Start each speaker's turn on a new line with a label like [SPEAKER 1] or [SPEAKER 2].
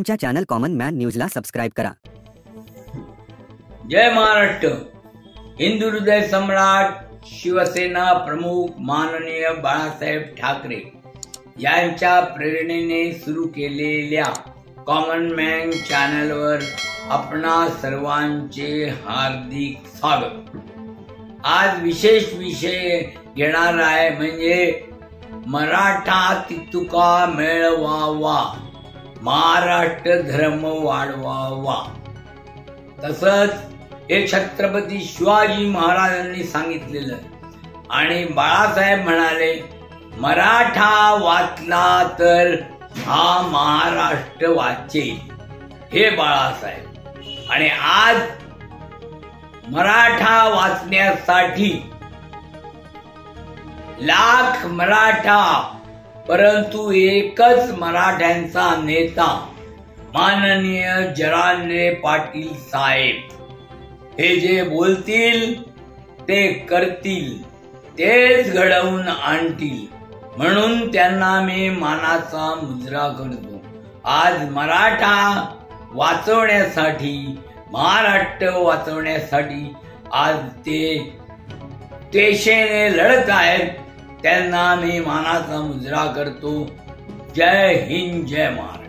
[SPEAKER 1] आमच्या channel common man न्यूजला subscribe करा।
[SPEAKER 2] जय महाराष्ट्र। हिंदू हृदय सम्राट शिवसेना प्रमुख माननीय बाळासाहेब ठाकरे यांच्या प्रेरणेने सुरू केलेल्या कॉमन मॅन चॅनलवर आपणा सर्वांचे हार्दिक स्वागत। आज विशेष विषय घेणार आहे म्हणजे मराठा तितुका मेळवावा, महाराष्ट्र धर्म वाढवावा। तसंच हे छत्रपती शिवाजी महाराजांनी सांगितलेलं आणि बाळासाहेब म्हणाले मराठा वाचला तर हा महाराष्ट्र वाचेल। हे बाळासाहेब आणि आज मराठा वाचण्यासाठी लाख मराठा, परंतु एकच मराठ्यांचा नेता माननीय जरांगे पाटील साहेब। हे जे बोलतील ते करतील, तेच घडवून आणतील, म्हणून त्यांना मी मानाचा मुजरा करतो। आज मराठा वाचवण्यासाठी, महाराष्ट्र वाचवण्यासाठी आज ते तेशेने लढत आहेत, त्यांना मी मानाचा मुजरा करतो। जय हिंद, जय महाराष्ट्र।